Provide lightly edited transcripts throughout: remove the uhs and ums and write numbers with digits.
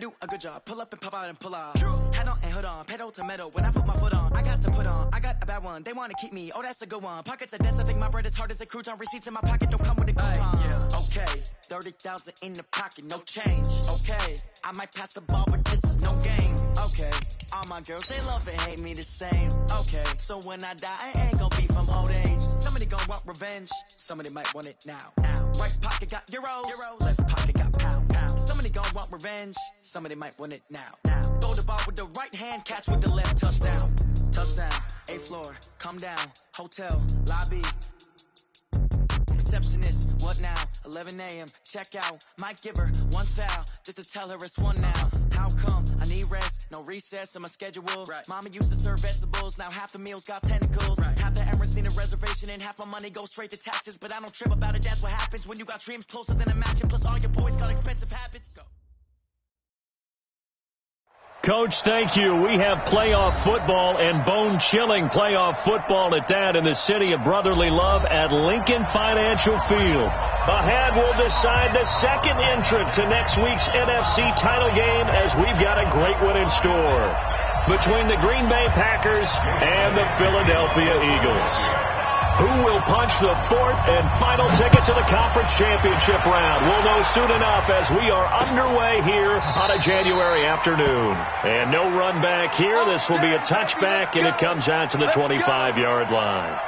do a good job. Pull up and pop out and pull out. Head on and hood on, pedal to metal. When I put my foot on, I got to put on. I got a bad one, they want to keep me. Oh, that's a good one. Pockets are dense, I think my bread is hard as a crouton. Receipts in my pocket don't come with a coupon. Okay, 30,000 in the pocket, no change. Okay, I might pass the ball, but this is no game. Okay, all my girls, they love and hate me the same. Okay, so when I die, I ain't gonna be from old age. Somebody gonna want revenge, somebody might want it now. Right pocket got euros, left pocket got pound. Somebody gonna want revenge, somebody might want it now. Throw the ball with the right hand, catch with the left, touchdown. Touchdown, 8th floor, come down, hotel, lobby. Receptionist, what now? 11 a.m. Check out. Might give her one foul just to tell her it's one now. How come? I need rest, no recess in my schedule. Right. Mama used to serve vegetables, now half the meals got tentacles. Right. Half the Emirates need a reservation and half my money goes straight to taxes. But I don't trip about it, that's what happens when you got dreams closer than a match. And plus all your boys got expensive habits. Go. Coach, thank you. We have playoff football and bone-chilling playoff football at that in the city of brotherly love at Lincoln Financial Field. Ahead, we'll decide the second entrant to next week's NFC title game as we've got a great one in store between the Green Bay Packers and the Philadelphia Eagles. Who will punch the fourth and final ticket to the conference championship round? We'll know soon enough as we are underway here on a January afternoon. And no run back here. This will be a touchback, and it comes out to the 25-yard line.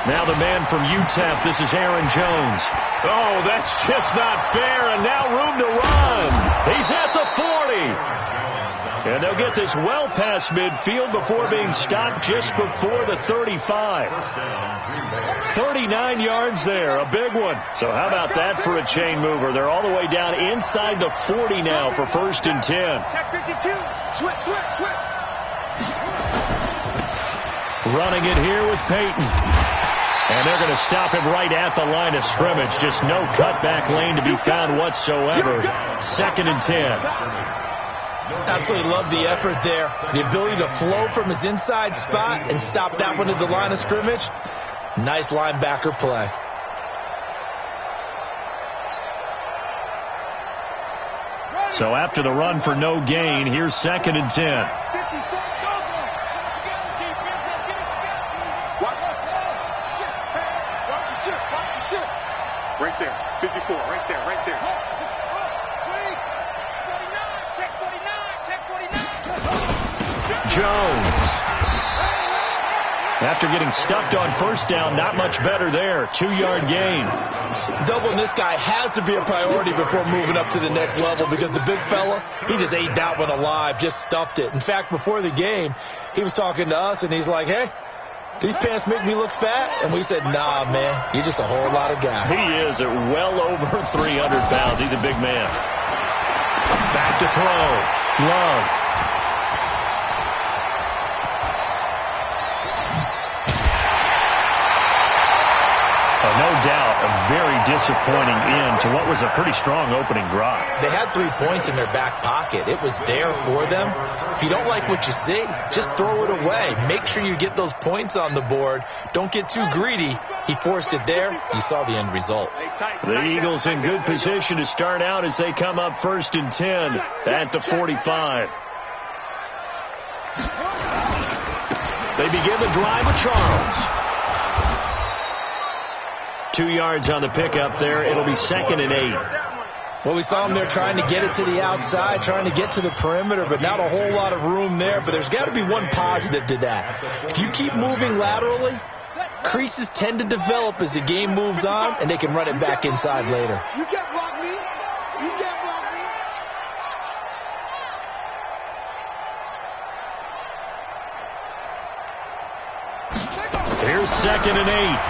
Now the man from UTEP, this is Aaron Jones. Oh, that's just not fair, and now room to run. He's at the 40. And they'll get this well past midfield before being stopped just before the 35. 39 yards there, a big one. So how about that for a chain mover? They're all the way down inside the 40 now for 1st and 10. Check 52. Switch. Running it here with Peyton. And they're going to stop him right at the line of scrimmage. Just no cutback lane to be found whatsoever. 2nd and 10. Absolutely love the effort there. The ability to flow from his inside spot and stop that one at the line of scrimmage. Nice linebacker play. So after the run for no gain, here's 2nd and 10. Right there, 54, right there. Jones. After getting stuffed on first down, not much better there. 2-yard gain. Doubling this guy has to be a priority before moving up to the next level because the big fella, he just ate that one alive, just stuffed it. In fact, before the game, he was talking to us, and he's like, hey, these pants make me look fat? And we said, nah, man, you're just a whole lot of guy. He is at well over 300 pounds. He's a big man. Back to throw. Love. No doubt, a very disappointing end to what was a pretty strong opening drive. They had 3 points in their back pocket. It was there for them. If you don't like what you see, just throw it away. Make sure you get those points on the board. Don't get too greedy. He forced it there. You saw the end result. The Eagles in good position to start out as they come up 1st and 10 at the 45. They begin the drive with Charles. 2 yards on the pickup there. It'll be 2nd and 8. Well, we saw him there trying to get it to the outside, trying to get to the perimeter, but not a whole lot of room there. But there's got to be one positive to that. If you keep moving laterally, creases tend to develop as the game moves on, and they can run it back inside later. You can't block me. You can't block me. Here's 2nd and 8.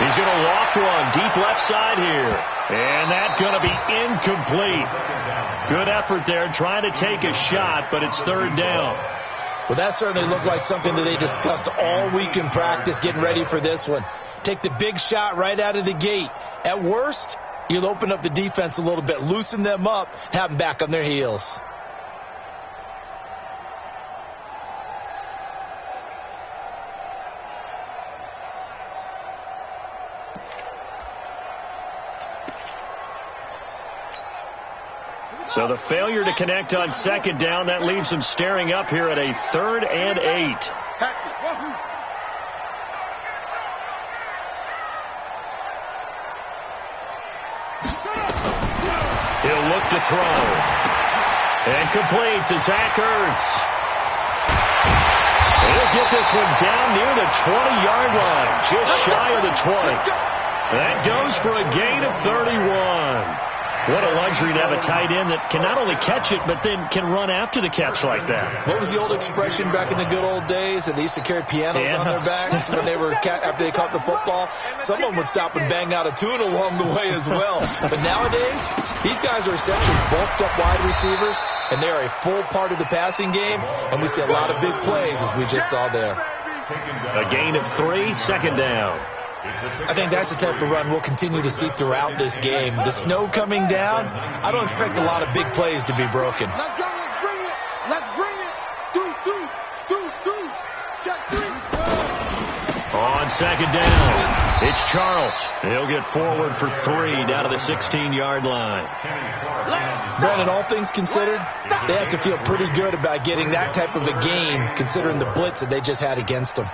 He's going to walk one deep left side here. And that's going to be incomplete. Good effort there trying to take a shot, but it's 3rd down. Well, that certainly looked like something that they discussed all week in practice getting ready for this one. Take the big shot right out of the gate. At worst, you'll open up the defense a little bit, loosen them up, have them back on their heels. So the failure to connect on 2nd down, that leaves them staring up here at a 3rd and 8. He'll look to throw. And complete to Zach Ertz. He'll get this one down near the 20-yard line, just shy of the 20. That goes for a gain of 31. What a luxury to have a tight end that can not only catch it, but then can run after the catch like that. What was the old expression back in the good old days? That they used to carry pianos on their backs when they were after they caught the football. Someone would stop and bang out a tune along the way as well. But nowadays, these guys are essentially bulked up wide receivers, and they are a full part of the passing game, and we see a lot of big plays as we just saw there. A gain of 3, 2nd down. I think that's the type of run we'll continue to see throughout this game. The snow coming down, I don't expect a lot of big plays to be broken. Let's go, let's bring it. Let's bring it. Deuce. Check 3. On 2nd down, it's Charles. He'll get forward for 3 down to the 16-yard line. Brandon, all things considered, they have to feel pretty good about getting that type of a gain considering the blitz that they just had against them.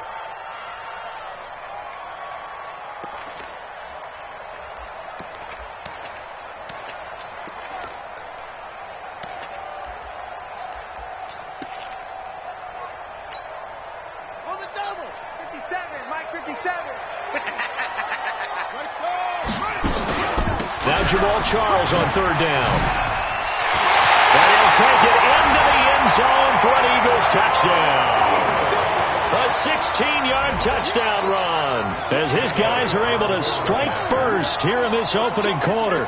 Charles on 3rd down. And he'll take it into the end zone for an Eagles touchdown. A 16-yard touchdown run as his guys are able to strike first here in this opening quarter.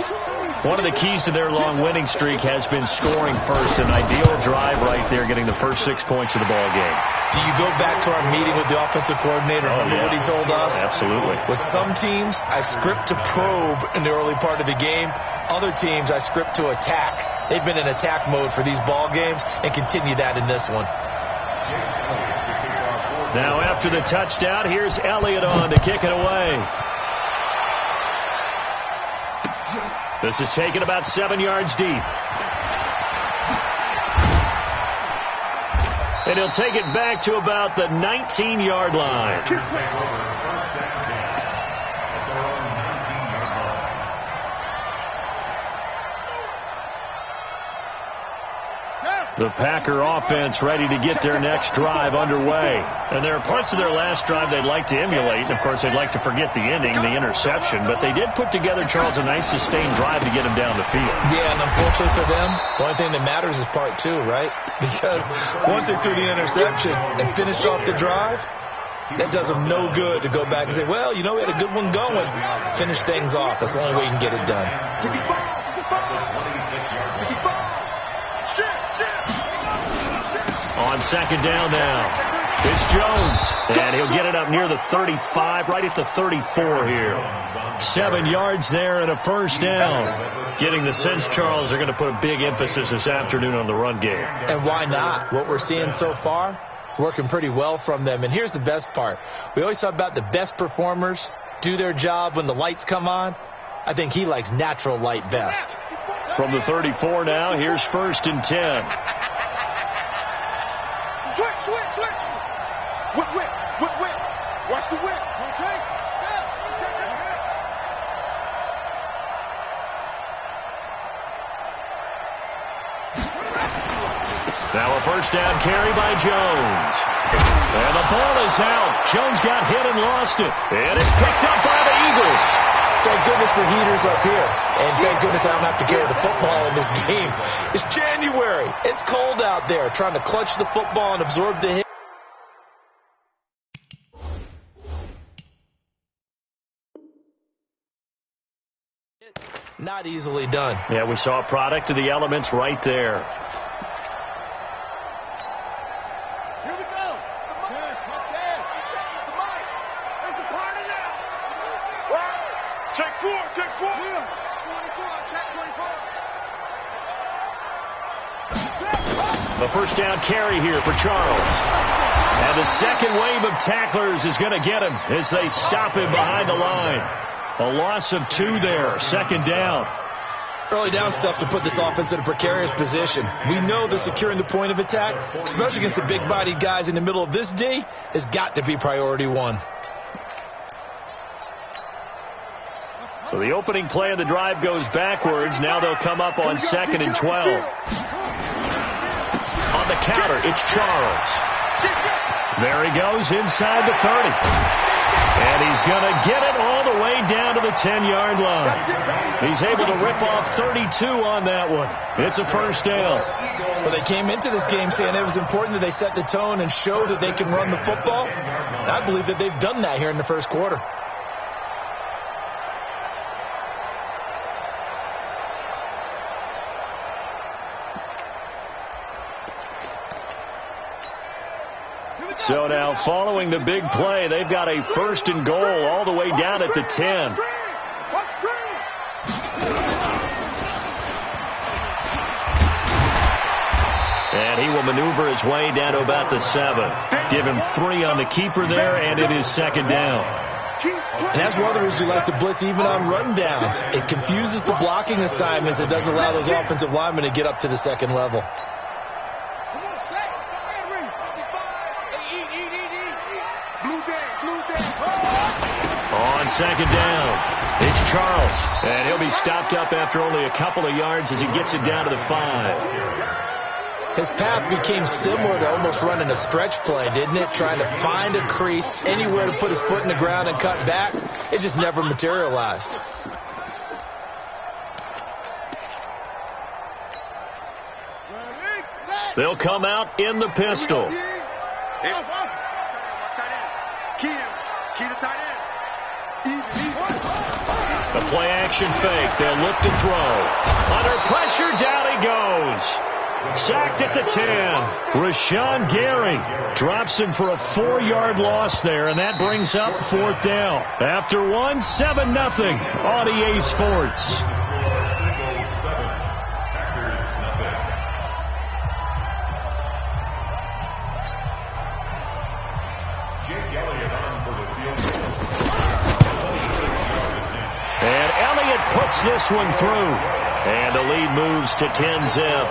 One of the keys to their long winning streak has been scoring first. An ideal drive right there, getting the first 6 points of the ball game. Do you go back to our meeting with the offensive coordinator? Remember what he told us? Absolutely. With some teams, I script to probe in the early part of the game. Other teams, I script to attack. They've been in attack mode for these ball games and continue that in this one. Now after the touchdown, here's Elliott on to kick it away. This is taken about 7 yards deep. And he'll take it back to about the 19-yard line. The Packer offense ready to get their next drive underway. And there are parts of their last drive they'd like to emulate. And, of course, they'd like to forget the ending, the interception. But they did put together, Charles, a nice sustained drive to get them down the field. Yeah, and unfortunately for them, the only thing that matters is part two, right? Because once they threw the interception and finished off the drive, that does them no good to go back and say, well, you know, we had a good one going. Finish things off. That's the only way you can get it done. On second down now, it's Jones, and he'll get it up near the 35, right at the 34 here. 7 yards there and a first down. Getting the sense, Charles, they're going to put a big emphasis this afternoon on the run game. And why not? What we're seeing so far, it's working pretty well from them. And here's the best part. We always talk about the best performers do their job when the lights come on. I think he likes natural light best. From the 34 now, here's 1st and 10. Switch. Whip. Watch the whip. Okay. Now a first down carry by Jones. And the ball is out. Jones got hit and lost it. And it's picked up by the Eagles. Thank goodness for heaters up here. And thank goodness I don't have to carry the football in this game. It's January. It's cold out there. Trying to clutch the football and absorb the hit. Not easily done. Yeah, we saw a product of the elements right there. Here we go. There's a party now. Check 4. Yeah. 24. Check 24. The first down carry here for Charles. And the second wave of tacklers is going to get him as they stop him behind the line. A loss of 2 there. 2nd down. Early down stuff to put this offense in a precarious position. We know that securing the point of attack, especially against the big-bodied guys in the middle of this D, has got to be priority one. So the opening play of the drive goes backwards. Now they'll come up on 2nd and 12. On the counter, it's Charles. There he goes inside the 30. And he's going to get it all the way down to the 10-yard line. He's able to rip off 32 on that one. It's a first down. Well, they came into this game saying it was important that they set the tone and show that they can run the football. And I believe that they've done that here in the first quarter. So now, following the big play, they've got a 1st and goal all the way down at the 10. And he will maneuver his way down to about the 7. Give him 3 on the keeper there, and it is 2nd down. And that's one of the reasons you like to blitz even on run downs. It confuses the blocking assignments. It doesn't allow those offensive linemen to get up to the 2nd level. On 2nd down, it's Charles. And he'll be stopped up after only a couple of yards as he gets it down to the 5. His path became similar to almost running a stretch play, didn't it? Trying to find a crease, anywhere to put his foot in the ground and cut back. It just never materialized. They'll come out in the pistol. A play action fake. They'll look to throw. Under pressure, down he goes. Sacked at the 10. Rashawn Gary drops him for a 4-yard loss there, and that brings up 4th down. After 7-0 on EA Sports. And Elliott puts this one through. And the lead moves to 10-zip.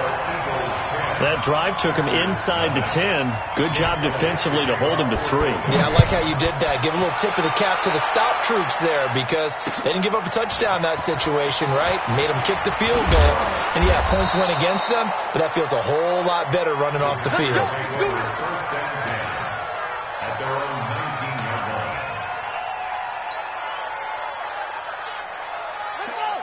That drive took him inside the 10. Good job defensively to hold him to 3. Yeah, I like how you did that. Give a little tip of the cap to the stop troops there because they didn't give up a touchdown in that situation, right? Made them kick the field goal. And, yeah, points went against them, but that feels a whole lot better running off the field.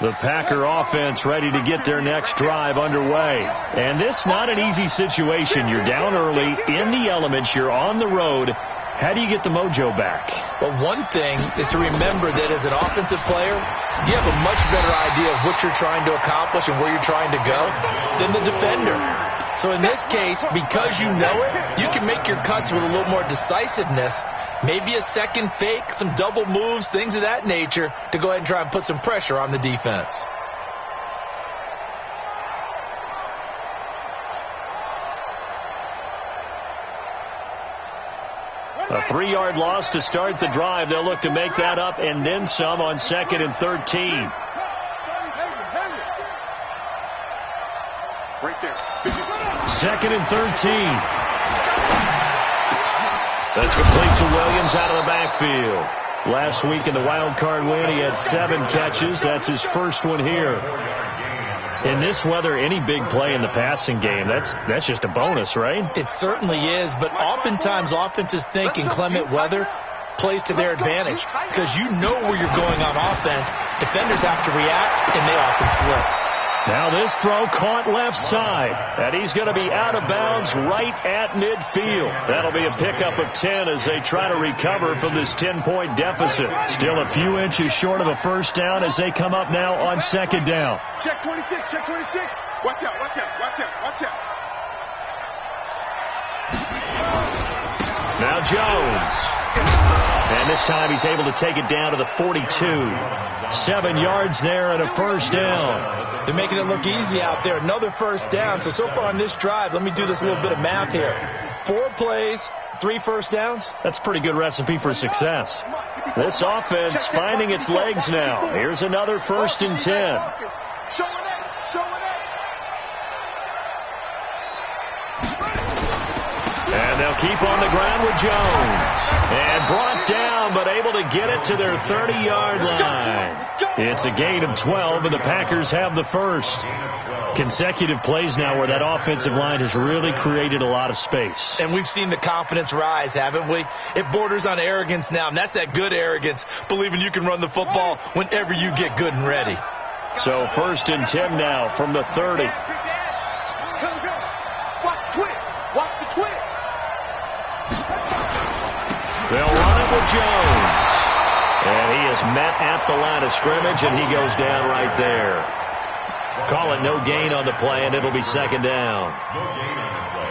The Packer offense ready to get their next drive underway. And this not an easy situation. You're down early, in the elements, you're on the road. How do you get the mojo back? Well, one thing is to remember that as an offensive player, you have a much better idea of what you're trying to accomplish and where you're trying to go than the defender. So in this case, because you know it, you can make your cuts with a little more decisiveness. Maybe a second fake, some double moves, things of that nature to go ahead and try and put some pressure on the defense. A 3-yard loss to start the drive. They'll look to make that up and then some on 2nd and 13. Right there. 2nd and 13. That's complete to Williams out of the backfield. Last week in the wild card win, he had 7 catches. That's his first one here. In this weather, any big play in the passing game, that's just a bonus, right? It certainly is, but oftentimes offenses think inclement weather plays to their advantage because you know where you're going on offense. Defenders have to react, and they often slip. Now this throw caught left side, and he's going to be out of bounds right at midfield. That'll be a pickup of 10 as they try to recover from this 10-point deficit. Still a few inches short of a first down as they come up now on 2nd down. Check 26, check 26. Watch out, watch out, watch out, watch out. Now Jones. And this time he's able to take it down to the 42. 7 yards there and a first down. They're making it look easy out there. Another first down. So far on this drive, let me do this little bit of math here. 4 plays, 3 first downs. That's a pretty good recipe for success. This offense finding its legs now. Here's another 1st and 10. And they'll keep on the ground with Jones. And brought down, but able to get it to their 30-yard line. It's a gain of 12, and the Packers have the first. Consecutive plays now where that offensive line has really created a lot of space. And we've seen the confidence rise, haven't we? It borders on arrogance now, and that's that good arrogance, believing you can run the football whenever you get good and ready. So 1st and 10 now from the 30. Watch the twitch. Watch the twitch. They'll run it with Jones. And he is met at the line of scrimmage, and he goes down right there. Call it no gain on the play, and it'll be 2nd down.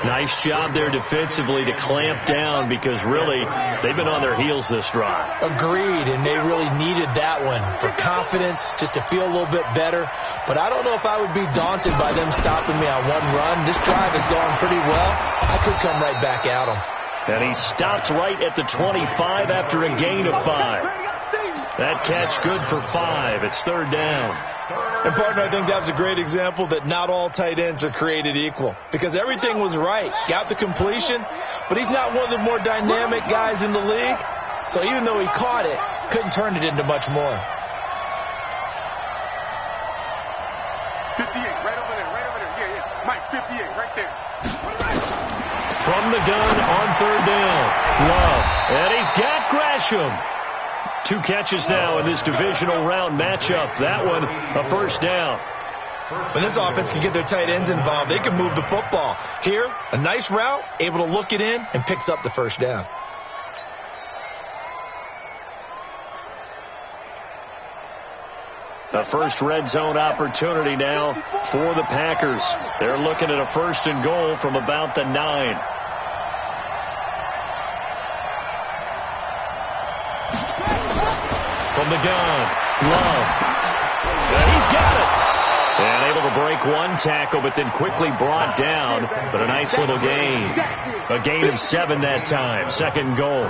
Nice job there defensively to clamp down because really they've been on their heels this drive. Agreed, and they really needed that one for confidence, just to feel a little bit better. But I don't know if I would be daunted by them stopping me on one run. This drive has gone pretty well. I could come right back at them. And he stopped right at the 25 after a gain of 5. That catch good for 5. It's 3rd down. And, partner, I think that's a great example that not all tight ends are created equal. Because everything was right. Got the completion, but he's not one of the more dynamic guys in the league. So even though he caught it, couldn't turn it into much more. 58, right over there, right over there. Yeah. Mike, 58, right there. From the gun on 3rd down. Love. And he's got Gresham. 2 catches now in this divisional round matchup. That one, a first down. When this offense can get their tight ends involved, they can move the football. Here, a nice route, able to look it in, and picks up the first down. The first red zone opportunity now for the Packers. They're looking at a 1st and goal from about the 9. From the gun, Love. And he's got it. And able to break one tackle, but then quickly brought down. But a nice little gain. A gain of 7 that time. 2nd and goal.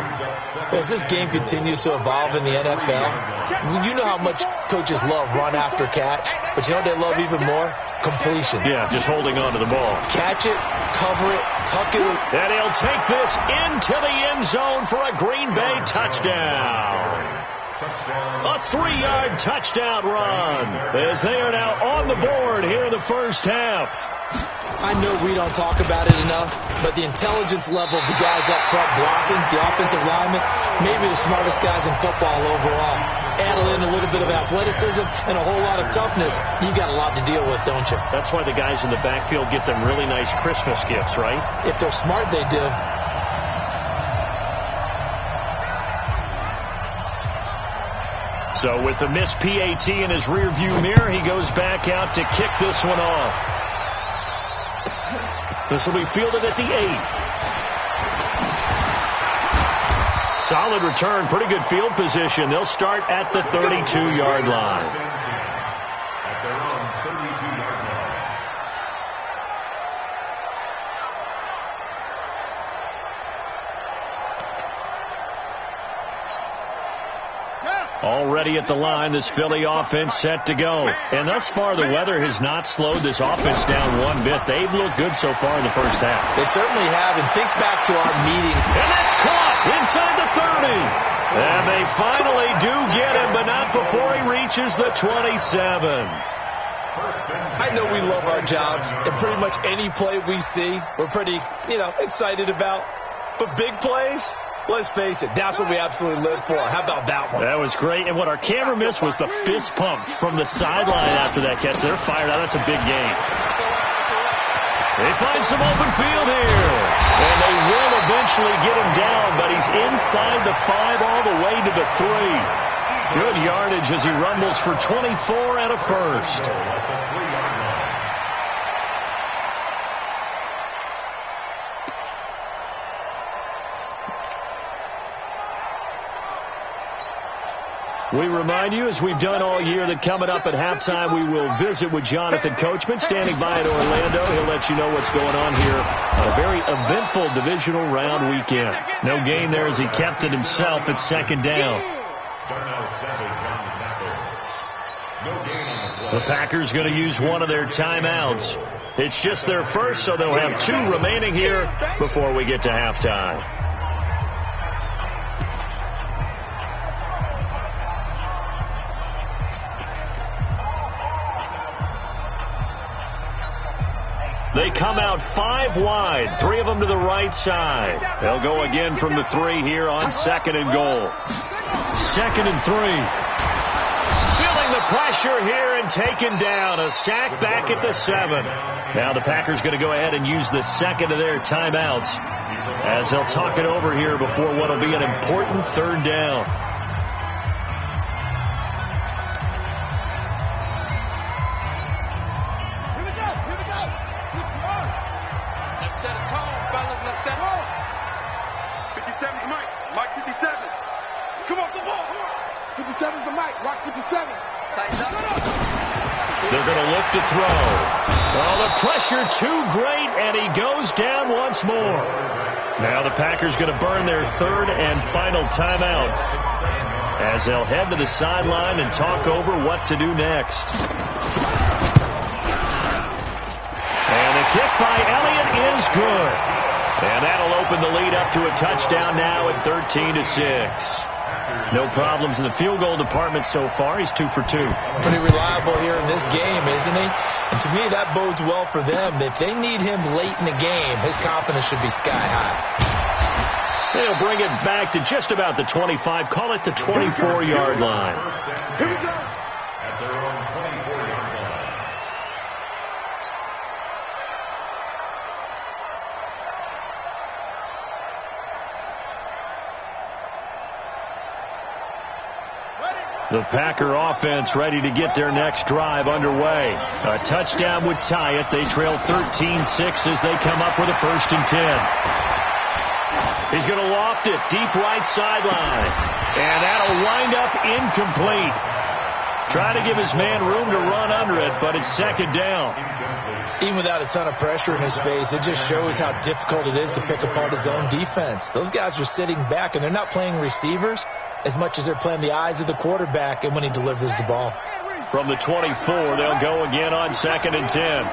As this game continues to evolve in the NFL, you know how much coaches love run after catch, but you know what they love even more? Completion. Yeah, just holding on to the ball. Catch it, cover it, tuck it. And he'll take this into the end zone for a Green Bay touchdown. A 3-yard touchdown run as they are now on the board here in the first half. I know we don't talk about it enough, but the intelligence level of the guys up front blocking, the offensive linemen, maybe the smartest guys in football overall. Add in a little bit of athleticism and a whole lot of toughness, you got a lot to deal with, don't you? That's why the guys in the backfield get them really nice Christmas gifts, right? If they're smart, they do. So with the missed PAT in his rearview mirror, he goes back out to kick this one off. This will be fielded at the 8. Solid return, pretty good field position. They'll start at the 32-yard line. Already at the line, this Philly offense set to go. And thus far, the weather has not slowed this offense down one bit. They've looked good so far in the first half. They certainly have. And think back to our meeting. And that's caught inside the 30. And they finally do get him, but not before he reaches the 27. I know we love our jobs, and pretty much any play we see, we're pretty, excited about. But big plays, let's face it, that's what we absolutely live for. How about that one? That was great. And what our camera missed was the fist pump from the sideline after that catch. They're fired out. That's a big gain. They find some open field here. And they will eventually get him down, but he's inside the 5 all the way to the 3. Good yardage as he rumbles for 24 and a first. We remind you, as we've done all year, that coming up at halftime, we will visit with Jonathan Coachman, standing by in Orlando. He'll let you know what's going on here on a very eventful divisional round weekend. No gain there as he kept it himself at 2nd down. The Packers going to use one of their timeouts. It's just their first, so they'll have 2 remaining here before we get to halftime. They come out 5 wide, 3 of them to the right side. They'll go again from the 3 here on 2nd and goal. 2nd and 3. Feeling the pressure here and taken down. A sack back at the 7. Now the Packers going to go ahead and use the 2nd of their timeouts as they'll talk it over here before what will be an important 3rd down. They're going to look to throw. Oh, the pressure too great, and he goes down once more. Now the Packers going to burn their 3rd and final timeout as they'll head to the sideline and talk over what to do next. And the kick by Elliott is good. And that'll open the lead up to a touchdown now at 13-6. No problems in the field goal department so far. He's 2 for 2. Pretty reliable here in this game, isn't he? And to me, that bodes well for them. If they need him late in the game, his confidence should be sky high. They'll bring it back to just about the 25. Call it the 24-yard line. Here we go. At their own 24-yard line. The Packer offense ready to get their next drive underway. A touchdown would tie it. They trail 13-6 as they come up with a 1st and 10. He's going to loft it deep right sideline. And that'll wind up incomplete. Trying to give his man room to run under it, but it's second down. Even without a ton of pressure in his face, it just shows how difficult it is to pick apart his own defense. Those guys are sitting back, and they're not playing receivers as much as they're playing the eyes of the quarterback and when he delivers the ball. From the 24, they'll go again on 2nd and 10.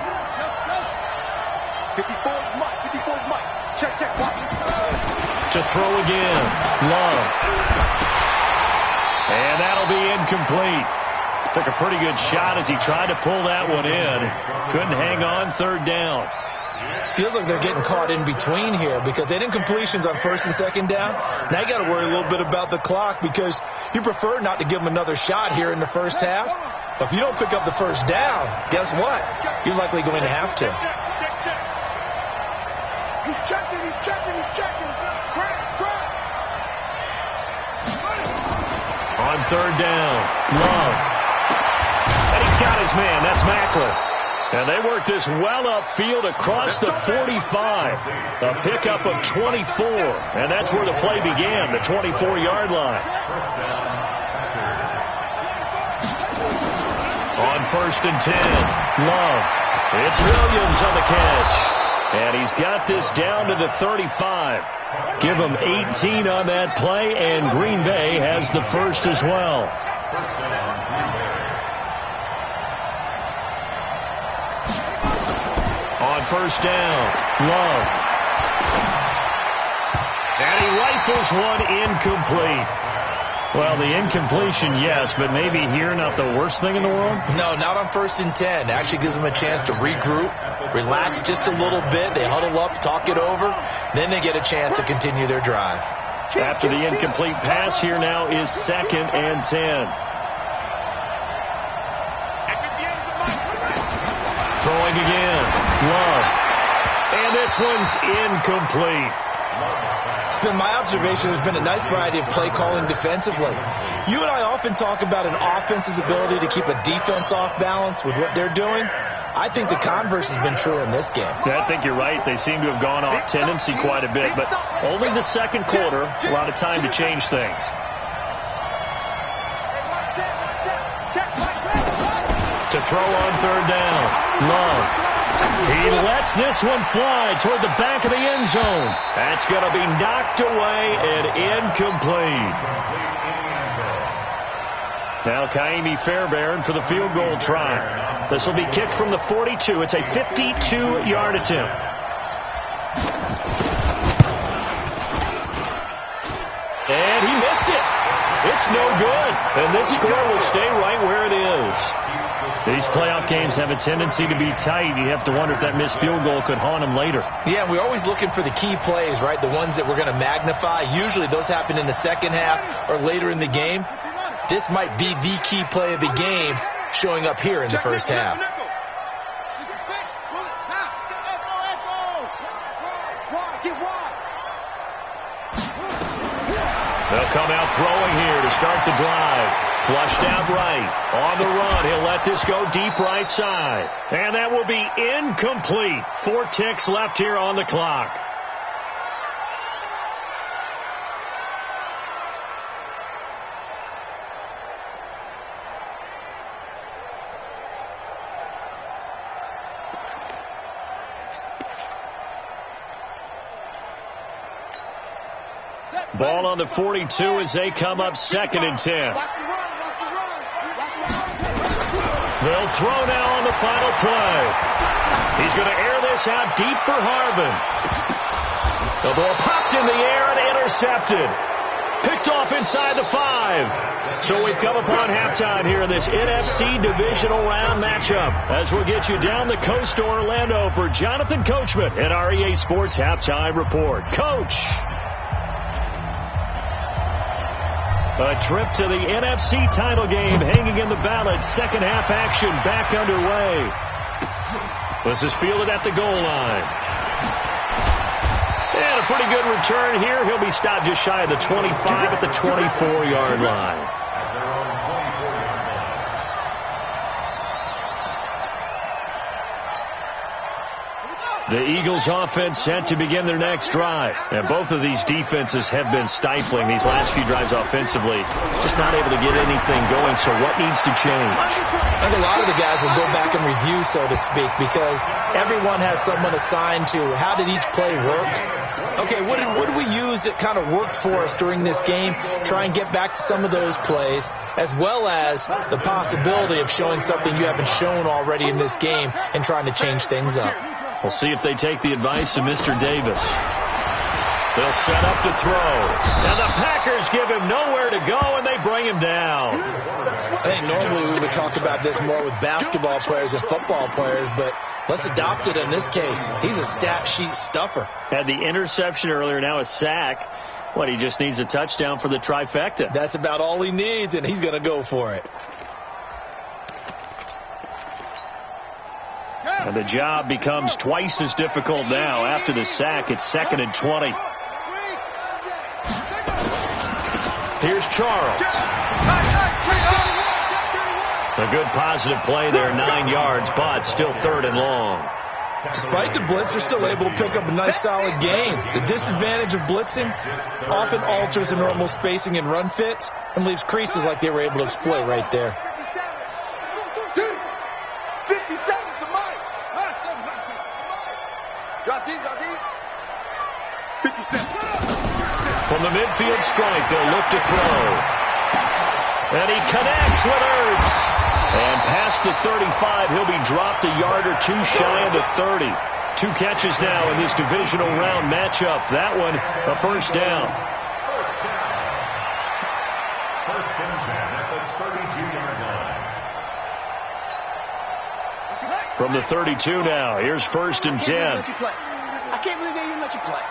54 is Mike. Check. To throw again. Love. And that'll be incomplete. Took a pretty good shot as he tried to pull that one in. Couldn't hang on. 3rd down. Feels like they're getting caught in between here because they didn't completions on 1st and 2nd down. Now you got to worry a little bit about the clock because you prefer not to give them another shot here in the first half. But if you don't pick up the 1st down, guess what? You're likely going to have to. He's checking. Crack. On 3rd down, Love. And he's got his man. That's Macklin. And they work this well upfield across the 45. A pickup of 24. And that's where the play began, the 24-yard line. On 1st and 10, Love. It's Williams on the catch. And he's got this down to the 35. Give him 18 on that play, and Green Bay has the first as well. On 1st down, Love. And he rifles one incomplete. Well, the incompletion, yes, but maybe here not the worst thing in the world? No, not on 1st and 10. Actually gives them a chance to regroup, relax just a little bit. They huddle up, talk it over. Then they get a chance to continue their drive. After the incomplete pass, here now is 2nd and 10. Throwing again. Love. And this one's incomplete. It's been my observation there's been a nice variety of play calling defensively. You and I often talk about an offense's ability to keep a defense off balance with what they're doing. I think the converse has been true in this game. I think you're right. They seem to have gone off tendency quite a bit, but only the 2nd quarter, a lot of time to change things. To throw on 3rd down, Love. He lets this one fly toward the back of the end zone. That's going to be knocked away and incomplete. Now Kaimi Fairbairn for the field goal try. This will be kicked from the 42. It's a 52-yard attempt. And he missed it. It's no good. And this score will stay right where it is. These playoff games have a tendency to be tight. You have to wonder if that missed field goal could haunt them later. Yeah, we're always looking for the key plays, right? The ones that we're going to magnify. Usually those happen in the 2nd half or later in the game. This might be the key play of the game showing up here in the 1st half. They'll come out throwing here to start the drive. Flushed out right. On the run, he'll let this go deep right side. And that will be incomplete. 4 ticks left here on the clock. Ball on the 42 as they come up 2nd and 10. They'll throw now on the final play. He's going to air this out deep for Harvin. The ball popped in the air and intercepted. Picked off inside the 5. So we've come upon halftime here in this NFC divisional round matchup as we'll get you down the coast to Orlando for Jonathan Coachman at our EA Sports Halftime Report. Coach. A trip to the NFC title game hanging in the balance. 2nd half action back underway. This is fielded at the goal line. And a pretty good return here. He'll be stopped just shy of the 25 at the 24-yard line. The Eagles offense set to begin their next drive. And both of these defenses have been stifling these last few drives offensively. Just not able to get anything going. So what needs to change? I think a lot of the guys will go back and review, so to speak, because everyone has someone assigned to how did each play work. Okay, what did we use that kind of worked for us during this game? Try and get back to some of those plays, as well as the possibility of showing something you haven't shown already in this game and trying to change things up. We'll see if they take the advice of Mr. Davis. They'll set up to throw. And the Packers give him nowhere to go, and they bring him down. I think normally we would talk about this more with basketball players and football players, but let's adopt it in this case. He's a stat sheet stuffer. Had the interception earlier, now a sack. He just needs a touchdown for the trifecta. That's about all he needs, and he's going to go for it. And the job becomes twice as difficult now. After the sack, it's 2nd and 20. Here's Charles. A good positive play there, 9 yards, but still 3rd and long. Despite the blitz, they're still able to pick up a nice solid gain. The disadvantage of blitzing often alters the normal spacing and run fits and leaves creases like they were able to exploit right there. 50 seconds to Mike. Drop deep. 50 seconds. From the midfield stripe, they'll look to throw. And he connects with Ertz. And past the 35, he'll be dropped a yard or two shy of the 30. 2 catches now in this divisional round matchup. That one, a first down. First and 10 at the 32-yard line. From the 32 now, here's 1st and 10. I can't believe they even let you play.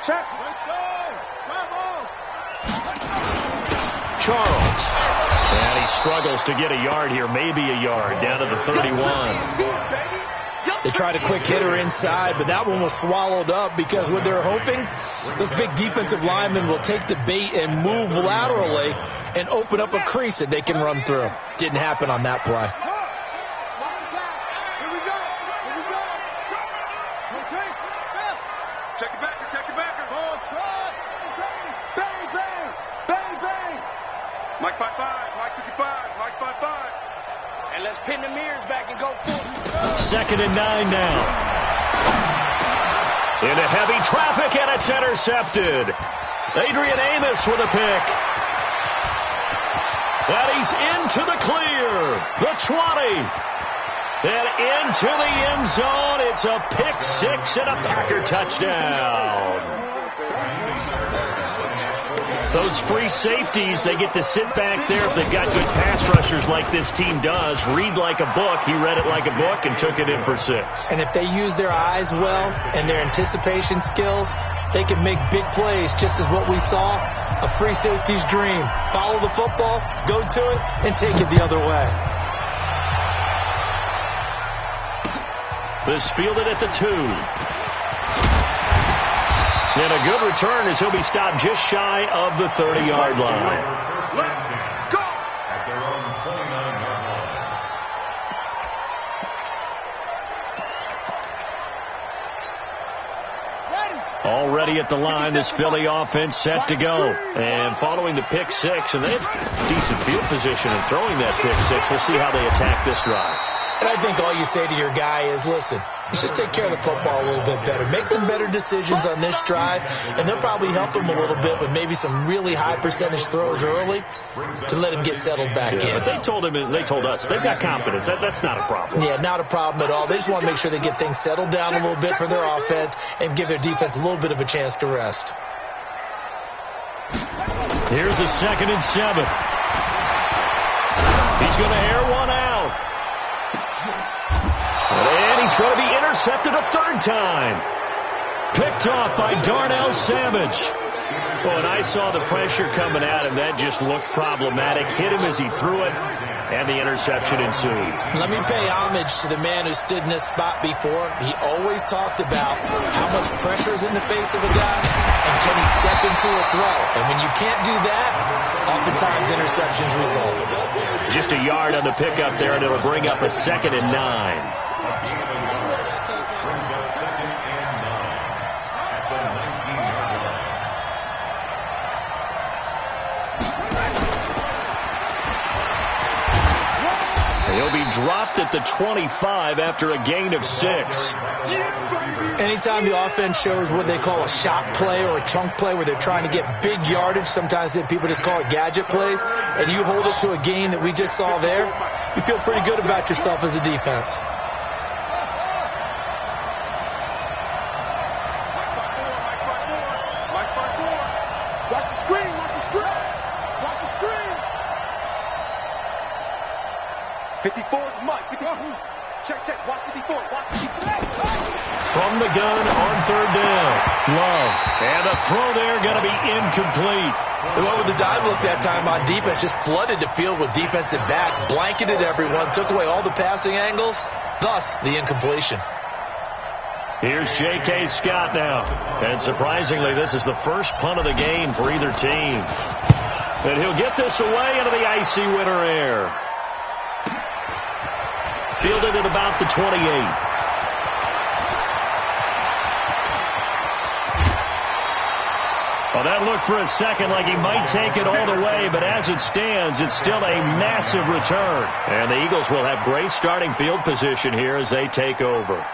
Check. Charles. And he struggles to get a yard here, maybe a yard, down to the 31. They tried a quick hitter inside, but that one was swallowed up because what they're hoping, this big defensive lineman will take the bait and move laterally and open up a crease that they can run through. Didn't happen on that play. Check it back. Ball try. Bang. Mike 5'5", Mike 55, Mike 5'5". And let's pin the mirrors back and go full. 2nd and 9 now. Into heavy traffic, and it's intercepted. Adrian Amos with a pick. And he's into the clear. The 20. And into the end zone. It's a pick 6 and a Packer touchdown. Those free safeties, they get to sit back there if they've got good pass rushers like this team does. Read like a book. He read it like a book and took it in for 6. And if they use their eyes well and their anticipation skills, they can make big plays, just as what we saw, a free safety's dream. Follow the football, go to it, and take it the other way. This fielded at the 2. And a good return as he'll be stopped just shy of the 30-yard line. Go! At their own 29-yard line. Already at the line, this Philly offense set to go. And following the pick 6, and they have decent field position in throwing that pick 6. We'll see how they attack this drive. And I think all you say to your guy is, listen, let's just take care of the football a little bit better. Make some better decisions on this drive, and they'll probably help him a little bit with maybe some really high percentage throws early to let him get settled back in. But they told us, they've got confidence. That's not a problem. Yeah, not a problem at all. They just want to make sure they get things settled down a little bit for their offense and give their defense a little bit of a chance to rest. Here's a 2nd and 7. He's going to air one out. And he's going to be intercepted a 3rd time. Picked off by Darnell Savage. Oh, and I saw the pressure coming at him. That just looked problematic. Hit him as he threw it, and the interception ensued. Let me pay homage to the man who stood in this spot before. He always talked about how much pressure is in the face of a guy, and can he step into a throw. And when you can't do that, oftentimes interceptions result. Just a yard on the pickup there, and it'll bring up a 2nd and 9. dropped at the 25 after a gain of 6. Anytime the offense shows what they call a shot play or a chunk play where they're trying to get big yardage, sometimes people just call it gadget plays, and you hold it to a gain that we just saw there, you feel pretty good about yourself as a defense. Watch the screen, watch the screen. Watch the screen. 54 is Mike. 54. Check. Watch 54. Watch 54. From the gun on 3rd down. Love. And the throw there going to be incomplete. They went with the dive look that time on defense, just flooded the field with defensive backs, blanketed everyone, took away all the passing angles, thus the incompletion. Here's J.K. Scott now. And surprisingly, this is the first punt of the game for either team. And he'll get this away into the icy winter air. Fielded at about the 28. Well, that looked for a second like he might take it all the way, but as it stands, it's still a massive return. And the Eagles will have great starting field position here as they take over.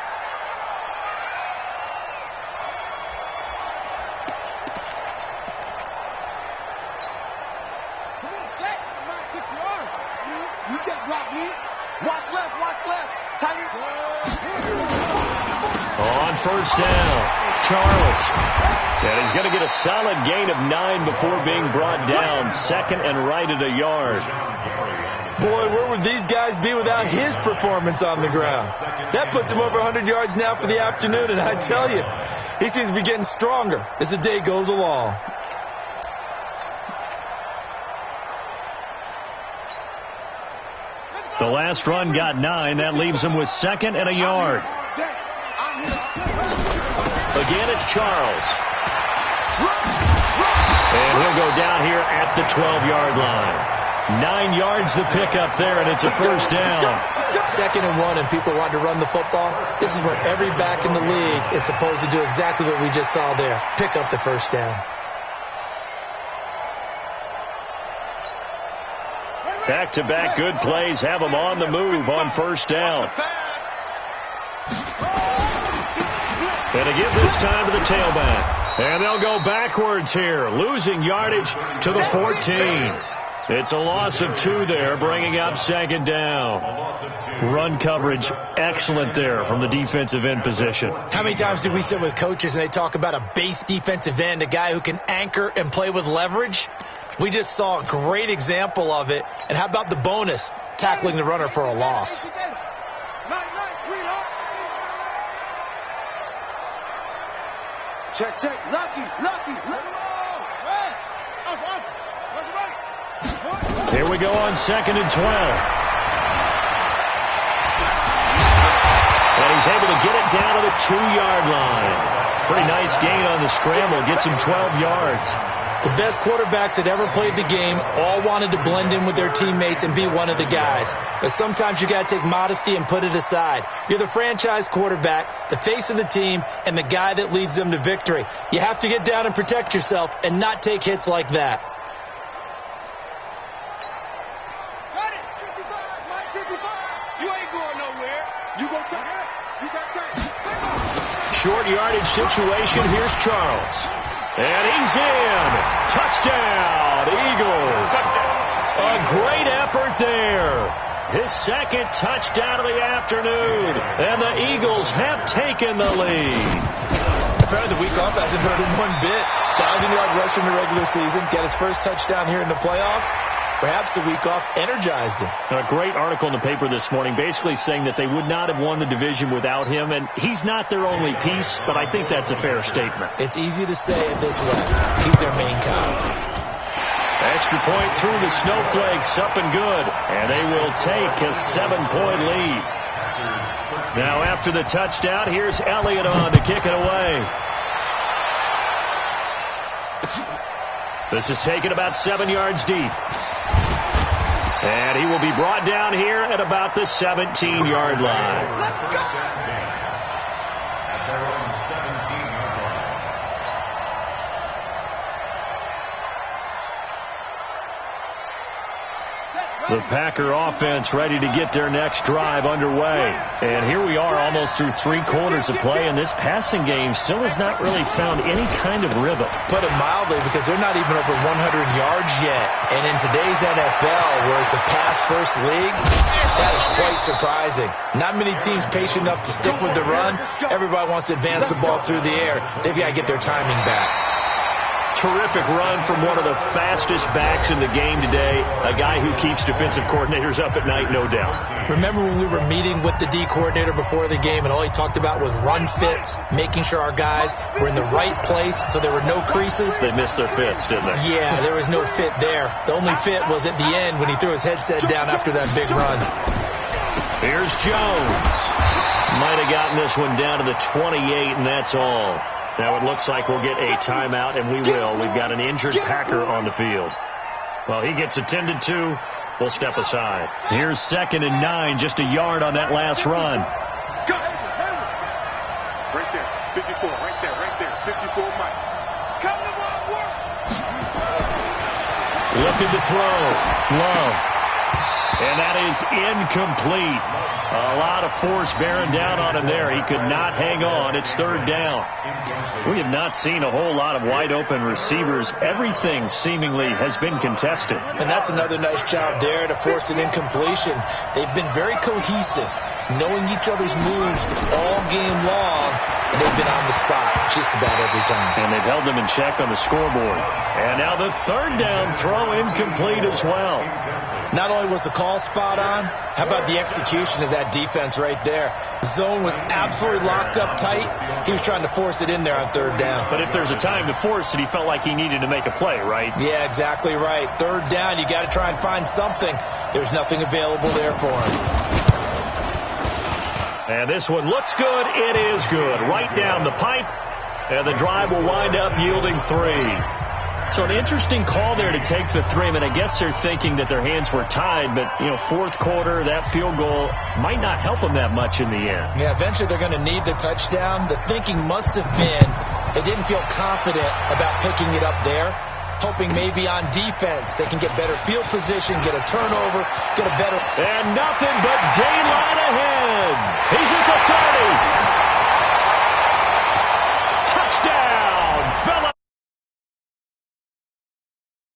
You get blocked, me. Watch left, tight end. On 1st down, Charles. And he's going to get a solid gain of 9 before being brought down. 2nd and right at a yard. Boy, where would these guys be without his performance on the ground? That puts him over 100 yards now for the afternoon, and I tell you, he seems to be getting stronger as the day goes along. The last run got 9. That leaves him with 2nd and a yard. Again, it's Charles. And he'll go down here at the 12-yard line. 9 yards the pickup there, and it's a 1st down. 2nd and 1, and people want to run the football. This is where every back in the league is supposed to do exactly what we just saw there. Pick up the 1st down. Back-to-back good plays have them on the move on 1st down. And to give this time to the tailback. And they'll go backwards here, losing yardage to the 14. It's a loss of 2 there, bringing up 2nd down. Run coverage excellent there from the defensive end position. How many times do we sit with coaches and they talk about a base defensive end, a guy who can anchor and play with leverage? We just saw a great example of it. And how about the bonus, tackling the runner for a loss? Check. Lucky. Here we go on 2nd and 12. And he's able to get it down to the 2-yard line. Pretty nice gain on the scramble. Gets him 12 yards. The best quarterbacks that ever played the game all wanted to blend in with their teammates and be one of the guys. But sometimes you got to take modesty and put it aside. You're the franchise quarterback, the face of the team, and the guy that leads them to victory. You have to get down and protect yourself and not take hits like that. Got it. 55, Mike, 55. You ain't going nowhere. You go take it. You got time. Short yardage situation. Here's Charles. And he's in. Touchdown, Eagles. A great effort there. His 2nd touchdown of the afternoon. And the Eagles have taken the lead. Apparently the week off hasn't hurt him one bit. 1,000-yard rush in the regular season. Get his first touchdown here in the playoffs. Perhaps the week off energized him. A great article in the paper this morning basically saying that they would not have won the division without him, and he's not their only piece, but I think that's a fair statement. It's easy to say it this way. He's their main guy. Extra point through the Snowflakes, up and good, and they will take a 7-point lead. Now after the touchdown, here's Elliott on to kick it away. This is taken about 7 yards deep. And he will be brought down here at about the 17-yard line. Let's go. The Packer offense ready to get their next drive underway. And here we are almost through 3 quarters of play, and this passing game still has not really found any kind of rhythm. Put it mildly, because they're not even over 100 yards yet. And in today's NFL, where it's a pass-first league, that is quite surprising. Not many teams patient enough to stick with the run. Everybody wants to advance the ball through the air. They've got to get their timing back. Terrific run from one of the fastest backs in the game today. A guy who keeps defensive coordinators up at night, no doubt. Remember when we were meeting with the D coordinator before the game, and all he talked about was run fits, making sure our guys were in the right place so there were no creases? They missed their fits, didn't they? Yeah, there was no fit there. The only fit was at the end when he threw his headset down after that big run. Here's Jones. Might have gotten this one down to the 28, and that's all. Now it looks like we'll get a timeout, and we will. We've got an injured Packer on the field. Well, he gets attended to. We'll step aside. Here's 2nd and 9, just a yard on that last run. Right there, 54, right there, 54, Mike. Come to work. Looking to throw. Love. And that is incomplete. A lot of force bearing down on him there. He could not hang on. It's 3rd down. We have not seen a whole lot of wide-open receivers. Everything seemingly has been contested. And that's another nice job there to force an incompletion. They've been very cohesive, knowing each other's moves all game long, and they've been on the spot just about every time. And they've held them in check on the scoreboard. And now the 3rd down throw incomplete as well. Not only was the call spot on, how about the execution of that defense right there? Zone was absolutely locked up tight. He was trying to force it in there on 3rd down. But if there's a time to force it, he felt like he needed to make a play, right? Yeah, exactly right. 3rd down, you got to try and find something. There's nothing available there for him. And this one looks good. It is good. Right down the pipe. And the drive will wind up yielding 3. So an interesting call there to take the 3. I mean, I guess they're thinking that their hands were tied, but, 4th quarter, that field goal might not help them that much in the end. Yeah, eventually they're going to need the touchdown. The thinking must have been they didn't feel confident about picking it up there, hoping maybe on defense they can get better field position, get a turnover, get a better... And nothing but daylight ahead. He's at the 30.